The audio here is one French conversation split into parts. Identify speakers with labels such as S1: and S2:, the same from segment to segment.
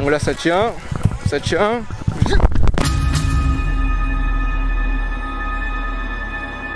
S1: Bon là ça tient, ça tient.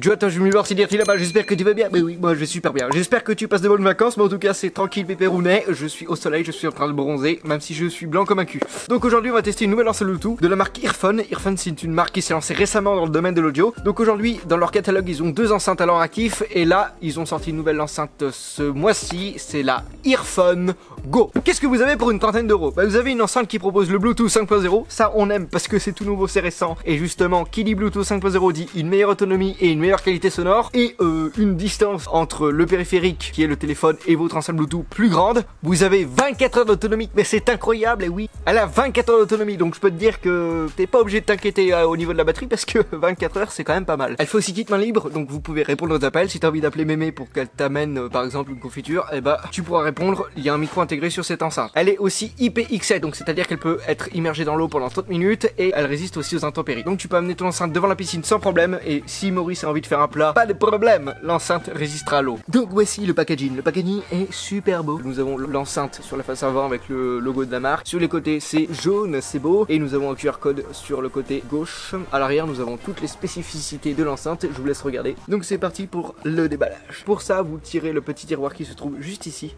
S1: Jonathan, je vais me voir si dire là-bas, j'espère que tu vas bien. Mais oui, moi je vais super bien. J'espère que tu passes de bonnes vacances, mais en tout cas c'est tranquille pépérounet. Je suis au soleil, je suis en train de bronzer, même si je suis blanc comme un cul. Donc aujourd'hui on va tester une nouvelle enceinte Bluetooth de la marque Earphone. Earphone c'est une marque qui s'est lancée récemment dans le domaine de l'audio. Donc aujourd'hui dans leur catalogue ils ont 2 enceintes à leur actif. Et là ils ont sorti une nouvelle enceinte ce mois-ci, c'est la Earphone Go. Qu'est-ce que vous avez pour une trentaine d'euros? Bah vous avez une enceinte qui propose le Bluetooth 5.0. Ça on aime parce que c'est tout nouveau, c'est récent. Et justement qui dit Bluetooth 5.0 dit une meilleure autonomie et une meilleure qualité sonore et une distance entre le périphérique qui est le téléphone et votre enceinte Bluetooth plus grande. Vous avez 24 heures d'autonomie, mais c'est incroyable. Et oui, elle a 24 heures d'autonomie, donc je peux te dire que t'es pas obligé de t'inquiéter au niveau de la batterie parce que 24 heures c'est quand même pas mal. Elle fait aussi kit main libre, donc vous pouvez répondre aux appels. Si t'as envie d'appeler Mémé pour qu'elle t'amène par exemple une confiture, et bah tu pourras répondre. Il y a un micro intégré sur cette enceinte. Elle est aussi IPX7, donc c'est à dire qu'elle peut être immergée dans l'eau pendant 30 minutes et elle résiste aussi aux intempéries. Donc tu peux amener ton enceinte devant la piscine sans problème. Et si Maurice a envie de faire un plat, pas de problème, l'enceinte résistera à l'eau. Donc voici le packaging. Le packaging est super beau. Nous avons l'enceinte sur la face avant avec le logo de la marque. Sur les côtés c'est jaune, c'est beau. Et nous avons un QR code sur le côté gauche. À l'arrière nous avons toutes les spécificités de l'enceinte. Je vous laisse regarder. Donc c'est parti pour le déballage. Pour ça vous tirez le petit tiroir qui se trouve juste ici.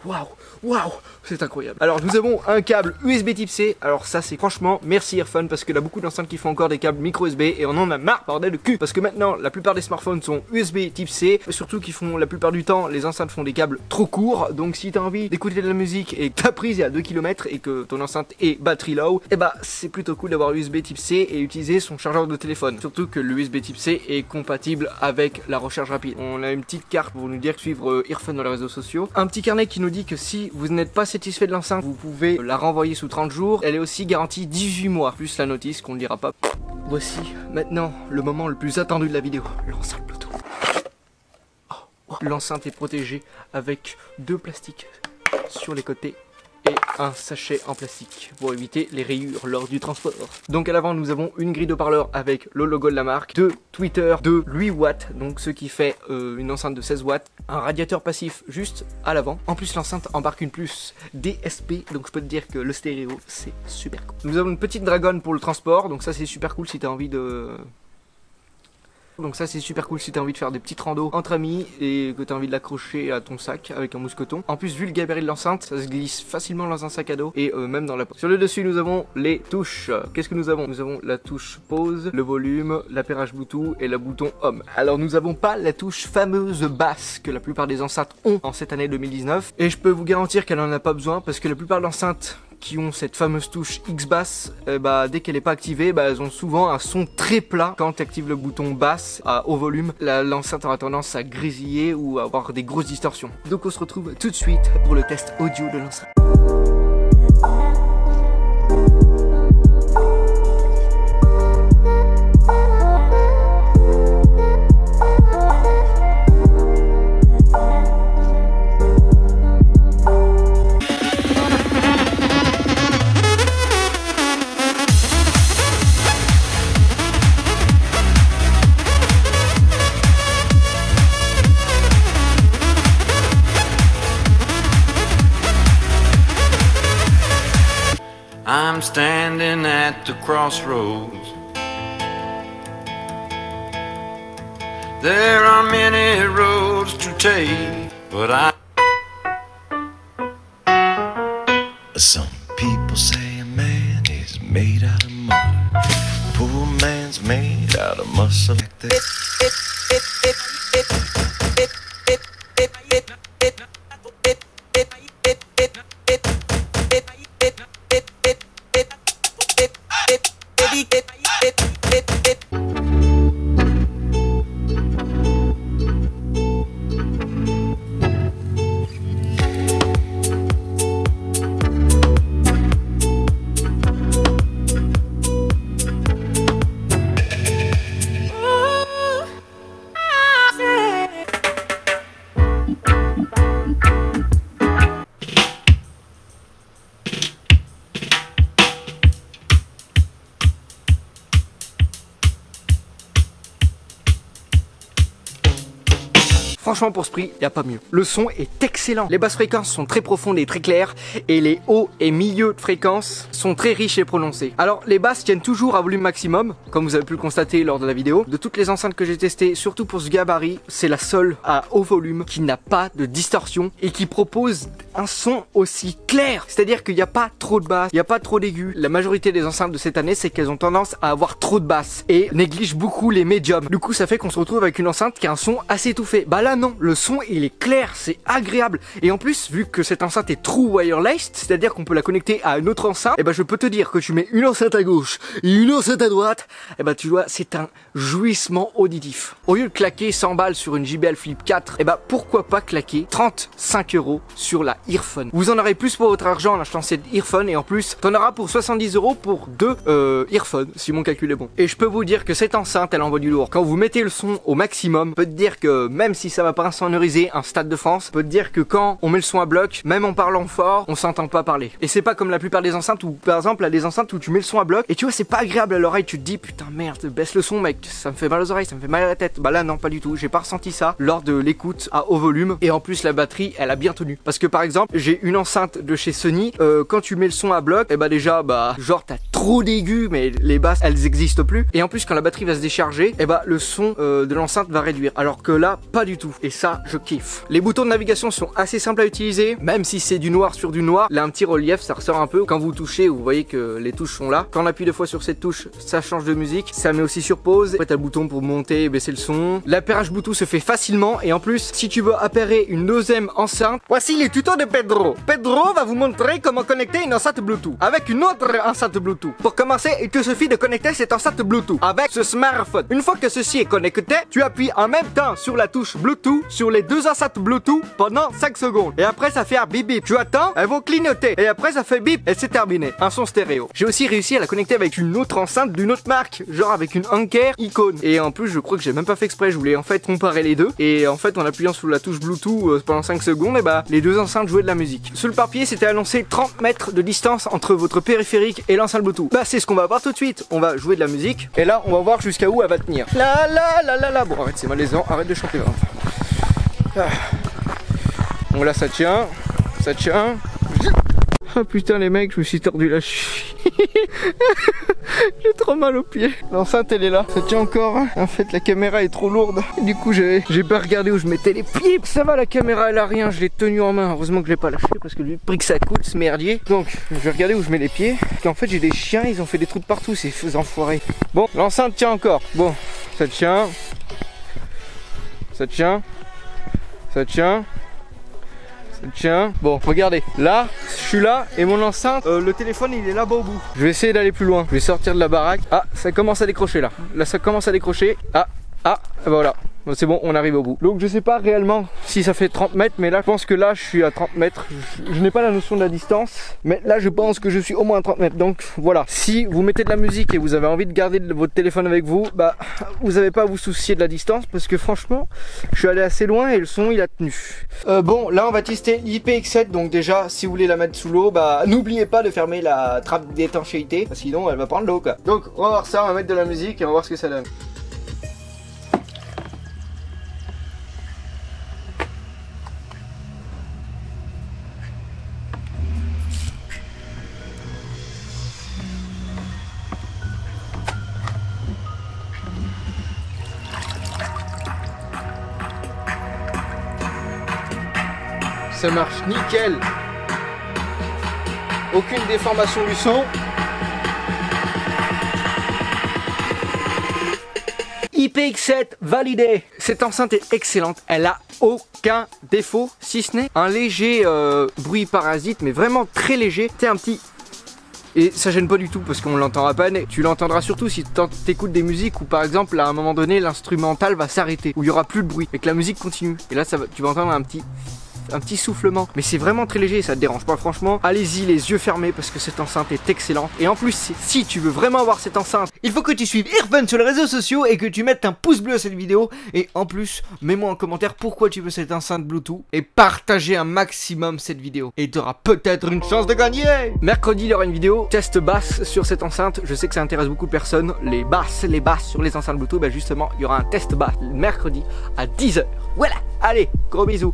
S1: Waouh, waouh, c'est incroyable. Alors nous avons un câble USB type C. Alors ça c'est franchement merci Earphone parce qu'il y a beaucoup d'enceintes qui font encore des câbles micro USB et on en a marre, bordel de cul. Parce que maintenant la plupart des smartphones sont USB type C. Et surtout qu'ils font la plupart du temps les enceintes font des câbles trop courts. Donc si t'as envie d'écouter de la musique et que ta prise est à 2 km et que ton enceinte est batterie low, et bah c'est plutôt cool d'avoir USB type C et utiliser son chargeur de téléphone. Surtout que le USB type C est compatible avec la recharge rapide. On a une petite carte pour nous dire suivre Earphone dans les réseaux sociaux. Un petit carnet qui nous dit que si vous n'êtes pas satisfait de l'enceinte, vous pouvez la renvoyer sous 30 jours. Elle est aussi garantie 18 mois, plus la notice qu'on ne lira pas. Voici maintenant le moment le plus attendu de la vidéo, l'enceinte Bluetooth. L'enceinte est protégée avec 2 plastiques sur les côtés et un sachet en plastique pour éviter les rayures lors du transport. Donc à l'avant nous avons une grille de haut-parleurs avec le logo de la marque, 2 tweeters de 8 watts, donc ce qui fait une enceinte de 16 watts, un radiateur passif juste à l'avant. En plus l'enceinte embarque une puce DSP, donc je peux te dire que le stéréo c'est super cool. Nous avons une petite dragonne pour le transport, donc ça c'est super cool si t'as envie de... Donc ça c'est super cool si t'as envie de faire des petites randos entre amis et que t'as envie de l'accrocher à ton sac avec un mousqueton. En plus vu le gabarit de l'enceinte, ça se glisse facilement dans un sac à dos et même dans la poche. Sur le dessus nous avons les touches. Qu'est-ce que nous avons? Nous avons la touche pause, le volume, l'appairage Bluetooth et le bouton home. Alors nous n'avons pas la touche fameuse basse que la plupart des enceintes ont en cette année 2019 et je peux vous garantir qu'elle en a pas besoin parce que la plupart d'enceintes qui ont cette fameuse touche X-Bass, dès qu'elle n'est pas activée, elles ont souvent un son très plat. Quand tu actives le bouton basse à haut volume, l'enceinte aura tendance à grésiller ou à avoir des grosses distorsions. Donc on se retrouve tout de suite pour le test audio de l'enceinte.
S2: I'm standing at the crossroads. There are many roads to take, but Some people say a man is made out of mud. Poor man's made out of muscle.
S1: Franchement pour ce prix, y a pas mieux. Le son est excellent. Les basses fréquences sont très profondes et très claires et les hauts et milieux de fréquences sont très riches et prononcés. Alors les basses tiennent toujours à volume maximum, comme vous avez pu le constater lors de la vidéo. De toutes les enceintes que j'ai testées, surtout pour ce gabarit, c'est la seule à haut volume qui n'a pas de distorsion et qui propose un son aussi clair. C'est-à-dire qu'il n'y a pas trop de basses, il n'y a pas trop d'aigus. La majorité des enceintes de cette année, c'est qu'elles ont tendance à avoir trop de basses et négligent beaucoup les médiums. Du coup, ça fait qu'on se retrouve avec une enceinte qui a un son assez étouffé. Bah là non, le son il est clair, c'est agréable. Et en plus, vu que cette enceinte est true wireless, c'est-à-dire qu'on peut la connecter à une autre enceinte, et bah je peux te dire que tu mets une enceinte à gauche et une enceinte à droite, et bah tu vois, c'est un jouissement auditif. Au lieu de claquer 100 balles sur une JBL Flip 4, et bah pourquoi pas claquer 35 € sur la Earphone. Vous en aurez plus pour votre argent en achetant cette Earphone et en plus, t'en auras pour 70 € pour 2 Earphones, si mon calcul est bon. Et je peux vous dire que cette enceinte, elle envoie du lourd. Quand vous mettez le son au maximum, je peux te dire que même si ça va pas insonoriser un Stade de France, je peux te dire que quand on met le son à bloc, même en parlant fort, on s'entend pas parler. Et c'est pas comme la plupart des enceintes où, par exemple, il y a des enceintes où tu mets le son à bloc et tu vois, c'est pas agréable à l'oreille. Tu te dis, putain, merde, baisse le son, mec, ça me fait mal aux oreilles, ça me fait mal à la tête. Bah là, non, pas du tout. J'ai pas ressenti ça lors de l'écoute à haut volume. Et en plus, la batterie, elle a bien tenu. Parce que par exemple, j'ai une enceinte de chez Sony, quand tu mets le son à bloc, et bah déjà, bah, genre, t'as trop d'aigus, mais les basses, elles existent plus. Et en plus, quand la batterie va se décharger, et bah, le son de l'enceinte va réduire. Alors que là, pas du tout. Et ça, je kiffe. Les boutons de navigation sont assez simples à utiliser, même si c'est du noir sur du noir. Là, un petit relief, ça ressort un peu. Quand vous touchez, vous voyez que les touches sont là. Quand on appuie 2 fois sur cette touche, ça change de musique. Ça met aussi sur pause. Après, t'as le bouton pour monter et baisser le son. L'appairage Bluetooth se fait facilement. Et en plus, si tu veux appairer une deuxième enceinte, voici les tutos de Pedro. Pedro va vous montrer comment connecter une enceinte Bluetooth avec une autre enceinte Bluetooth. Pour commencer, il te suffit de connecter cette enceinte Bluetooth avec ce smartphone. Une fois que ceci est connecté, tu appuies en même temps sur la touche Bluetooth sur les deux enceintes Bluetooth pendant 5 secondes. Et après, ça fait un bip bip. Tu attends, elles vont clignoter. Et après, ça fait bip et c'est terminé. Un son stéréo. J'ai aussi réussi à la connecter avec une autre enceinte d'une autre marque, genre avec une Anker Icon. Et en plus, je crois que j'ai même pas fait exprès. Je voulais en fait comparer les deux. Et en fait, en appuyant sur la touche Bluetooth pendant 5 secondes, et bah, les deux enceintes jouaient de la musique. Sur le papier, c'était annoncé 30 mètres de distance entre votre périphérique et l'enceinte Bluetooth. Bah, c'est ce qu'on va voir tout de suite. On va jouer de la musique. Et là, on va voir jusqu'à où elle va tenir. La la la la la. Bon, arrête, c'est malaisant. Arrête de chanter. Ah. Bon, là, ça tient. Ça tient. Ah putain les mecs, je me suis tordu la cheville. J'ai trop mal aux pieds. L'enceinte elle est là, ça tient encore. En fait la caméra est trop lourde. Du coup j'ai pas regardé où je mettais les pieds. Ça va, la caméra elle a rien, je l'ai tenue en main. Heureusement que je l'ai pas lâché parce que le prix que ça coûte ce merdier. Donc je vais regarder où je mets les pieds. Parce qu'en fait j'ai des chiens, ils ont fait des trous de partout ces enfoirés. Bon, l'enceinte tient encore. Bon, ça tient. Ça tient. Ça tient. Tiens, bon, regardez, là, je suis là et mon enceinte, le téléphone il est là-bas au bout. Je vais essayer d'aller plus loin. Je vais sortir de la baraque. Ah, ça commence à décrocher là. Là, ça commence à décrocher. Ah, voilà. C'est bon, on arrive au bout. Donc je sais pas réellement si ça fait 30 mètres, mais là je pense que là je suis à 30 mètres. Je n'ai pas la notion de la distance, mais là je pense que je suis au moins à 30 mètres. Donc voilà, si vous mettez de la musique et vous avez envie de garder votre téléphone avec vous, bah vous n'avez pas à vous soucier de la distance parce que franchement, je suis allé assez loin et le son il a tenu. Bon, là on va tester l'IPX7. Donc déjà, si vous voulez la mettre sous l'eau, bah n'oubliez pas de fermer la trappe d'étanchéité, sinon elle va prendre l'eau quoi. Donc on va voir ça, on va mettre de la musique et on va voir ce que ça donne. Ça marche nickel. Aucune déformation du son. IPX7 validé. Cette enceinte est excellente. Elle a aucun défaut, si ce n'est un léger bruit parasite, mais vraiment très léger. C'est un petit... Et ça gêne pas du tout parce qu'on l'entend à peine. Tu l'entendras surtout si t'écoutes des musiques où par exemple à un moment donné l'instrumental va s'arrêter, où il y aura plus de bruit et que la musique continue. Et là tu vas entendre un petit... un petit soufflement, mais c'est vraiment très léger et ça te dérange pas franchement. Allez-y les yeux fermés parce que cette enceinte est excellente. Et en plus, si tu veux vraiment avoir cette enceinte, il faut que tu suives Earphone sur les réseaux sociaux et que tu mettes un pouce bleu à cette vidéo. Et en plus, mets-moi en commentaire pourquoi tu veux cette enceinte Bluetooth et partagez un maximum cette vidéo. Et tu auras peut-être une chance de gagner. Mercredi, il y aura une vidéo test basse sur cette enceinte. Je sais que ça intéresse beaucoup de personnes. Les basses sur les enceintes Bluetooth. Bah justement, il y aura un test basse mercredi à 10h. Voilà, allez, gros bisous.